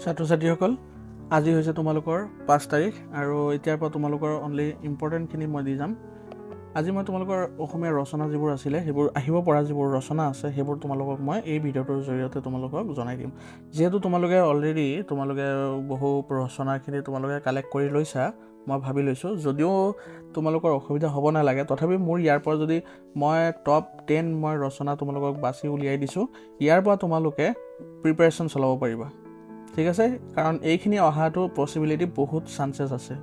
ছাত্ৰ-ছাত্ৰীসকল আজি হৈছে তোমালোকৰ 5 তাৰিখ আৰু এতিয়াৰ পৰা তোমালোকৰ অনলি ইম্পৰ্টেণ্টখিনি মই দি যাম। আজি মই তোমালোকৰ অসমীয়া ৰচনা যিবোৰ আছিলে সেইবোৰ আহিব পৰা যিবোৰ ৰচনা আছে সেইবোৰ তোমালোকক মই এই ভিডিঅ'টোৰ জৰিয়তে তোমালোকক জনাই দিম। যিহেতু তোমালোকে অলৰেডি বহু ৰচনাখিনি তোমালোকে কালেক্ট কৰি লৈছা, মই ভাবি লৈছোঁ যদিও তোমালোকৰ অসুবিধা হ'ব নালাগে, তথাপি মোৰ ইয়াৰ পৰা যদি মই টপ 10 মই ৰচনা তোমালোকক বাছি উলিয়াই দিছোঁ, ইয়াৰ পৰা তোমালোকে প্ৰিপাৰেশ্যন চলাব পাৰিবা। ঠিক আছে, কাৰণ এইখিনি অহাটো পচিবিলিটি বহুত চান্সেছ আছে,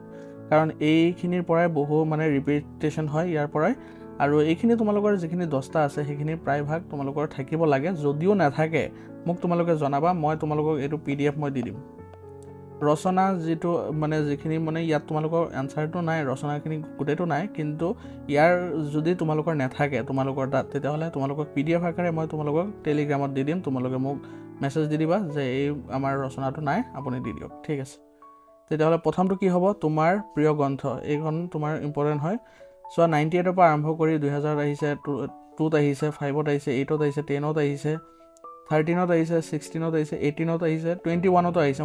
কাৰণ এইখিনিৰ পৰাই বহু ৰিপিটেশ্যন হয় ইয়াৰ পৰাই, আৰু এইখিনি তোমালোকৰ যিখিনি 10টা আছে সেইখিনি প্ৰায়ভাগ তোমালোকৰ থাকিব লাগে। যদিও নাথাকে মোক তোমালোকে জনাবা, মই তোমালোকক এইটো PDF মই দি দিম। ৰচনা যিটো যিখিনি ইয়াত তোমালোকৰ এনচাৰটো নাই, ৰচনাখিনি গোটেইটো নাই, কিন্তু ইয়াৰ যদি তোমালোকৰ নাথাকে তোমালোকৰ তাত, তেতিয়াহ'লে তোমালোকক PDF আকাৰে মই তোমালোকক টেলিগ্ৰামত দি দিম। তোমালোকে মোক মেছেজ দি দিবা যে এই আমাৰ ৰচনাটো নাই, আপুনি দি দিয়ক। ঠিক আছে, তেতিয়াহ'লে প্ৰথমটো কি হ'ব, তোমাৰ প্ৰিয় গ্ৰন্থ। এইখন তোমাৰ ইম্পৰ্টেণ্ট হয়। চোৱা 98ৰ পৰা আৰম্ভ কৰি 2000 আহিছে, 2ত আহিছে, 5ত আহিছে, 8ত আহিছে, 10ত আহিছে, 13ত আহিছে, 16ত আহিছে, 18ত আহিছে, 21ত আহিছে।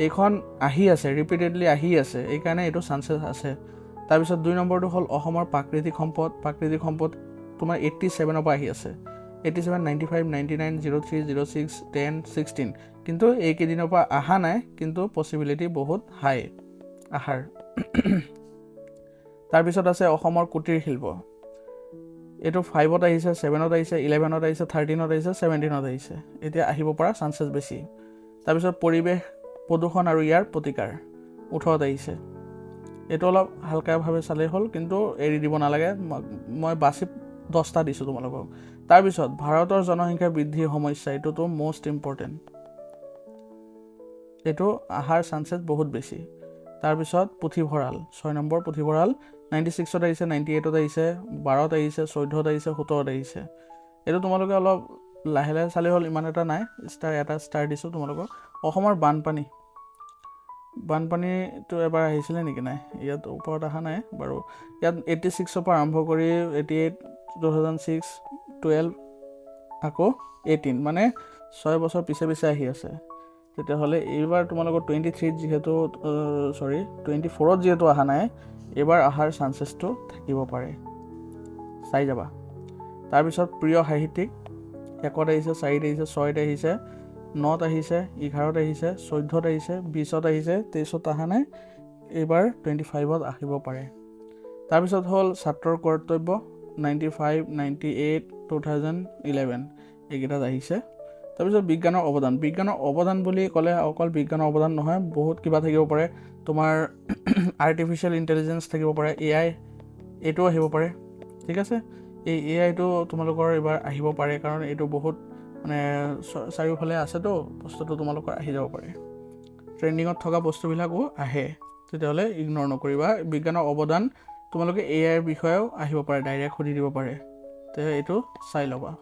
এইখন আহি আছে, ৰিপিটেডলি আহি আছে, এইকাৰণে এইটো চান্সেছ আছে। তাৰপিছত 2 নম্বৰটো হ'ল অসমৰ প্ৰাকৃতিক সম্পদ। প্ৰাকৃতিক সম্পদ তোমাৰ 87ৰ পৰা আহি আছে, 87, 95, 99, 03, 06, 10, 16, কিন্তু এইকেইদিনৰ পৰা অহা নাই, কিন্তু পচিবিলিটি বহুত হাই আহাৰ। তাৰপিছত আছে অসমৰ কুটীৰ শিল্প। এইটো 5ত আহিছে, 7ত আহিছে, 11ত আহিছে, 13ত আহিছে, 17ত আহিছে। এতিয়া আহিব পৰা চান্সেছ বেছি। তাৰপিছত পৰিৱেশ প্ৰদূষণ আৰু ইয়াৰ প্ৰতিকাৰ 18ত আহিছে। এইটো অলপ হালকাভাৱে চালেই হ'ল, কিন্তু এৰি দিব নালাগে, মই বাছি 10টা দিছোঁ তোমালোকক। তাৰপিছত ভাৰতৰ জনসংখ্যা বৃদ্ধিৰ সমস্যা, এইটোতো মষ্ট ইম্পৰ্টেণ্ট, এইটো অহাৰ চান্সেছ বহুত বেছি। তাৰপিছত পুথিভঁৰাল 6 নম্বৰ, পুথিভঁৰাল 96ত আহিছে, 98ত আহিছে, 12ত আহিছে, 14ত আহিছে, 17ত আহিছে। এইটো তোমালোকে অলপ লাহে লাহে চালেই হ'ল, ইমান এটা নাই, এটা ষ্টাৰ দিছোঁ তোমালোকক। অসমৰ বানপানীটো এবাৰ আহিছিলে নেকি? নাই, ইয়াত ওপৰত অহা নাই বাৰু। ইয়াত 86ৰ পৰা আৰম্ভ কৰি 88, 2006, 12 আকৌ 18, 6 বছৰ পিছে পিছে আহি আছে। তেতিয়াহ'লে এইবাৰ তোমালোকৰ 23ত যিহেতু 24ত যিহেতু অহা নাই, এইবাৰ অহাৰ চান্সেছটো থাকিব পাৰে, চাই যাবা। তাৰপিছত প্ৰিয় সাহিত্যিক 1ত আহিছে, 4ত আহিছে, 6ত আহিছে, 9ত আহিছে, 11ত আহিছে, 14ত আহিছে, 20ত আহিছে, 23ত অহা নাই, এইবাৰ 25ত আহিব পাৰে। তাৰপিছত হ'ল ছাত্ৰৰ কৰ্তব্য 95, 98, 2011, এইকেইটাত আহিছে। তাৰপিছত বিজ্ঞানৰ অৱদান বুলি ক'লে অকল বিজ্ঞানৰ অৱদান নহয়, বহুত কিবা থাকিব পাৰে। তোমাৰ আৰ্টিফিচিয়েল ইণ্টেলিজেঞ্চ থাকিব পাৰে, AI, এইটো আহিব পাৰে। ঠিক আছে, এই AIটো তোমালোকৰ এইবাৰ আহিব পাৰে, কাৰণ এইটো বহুত চাৰিওফালে আছেতো, বস্তুটো তোমালোকৰ আহি যাব পাৰে। ট্ৰেণ্ডিঙত থকা বস্তুবিলাকো আহে, তেতিয়াহ'লে ইগন'ৰ নকৰিবা। বিজ্ঞানৰ অৱদান তোমালোকে AIৰ বিষয়েও আহিব পাৰে, ডাইৰেক্ট সুধি দিব পাৰে, তেতিয়া এইটো চাই ল'বা।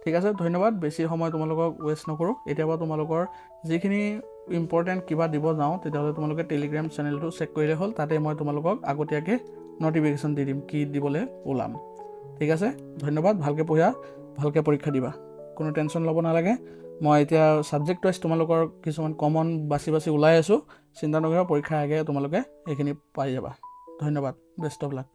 ঠিক আছে, ধন্যবাদ। বেছি সময় তোমালোকক ৱেষ্ট নকৰোঁ। এতিয়াৰ পৰা তোমালোকৰ যিখিনি ইম্পৰ্টেণ্ট কিবা দিব যাওঁ, তেতিয়াহ'লে তোমালোকে টেলিগ্ৰাম চেনেলটো চেক কৰিলে হ'ল, তাতে মই তোমালোকক আগতীয়াকৈ ন'টিফিকেশ্যন দি দিম কি দিবলৈ ওলাম। ঠিক আছে, ধন্যবাদ। ভালকৈ পঢ়া, ভালকৈ পৰীক্ষা দিবা, কোনো টেনশ্যন ল'ব নালাগে। মই এতিয়া ছাবজেক্ট ৱাইজ তোমালোকৰ কিছুমান কমন বাছি ওলাই আছোঁ, চিন্তা নকৰিবা, পৰীক্ষাৰ আগে তোমালোকে এইখিনি পাই যাবা। ধন্যবাদ, বেষ্ট অফ লাক।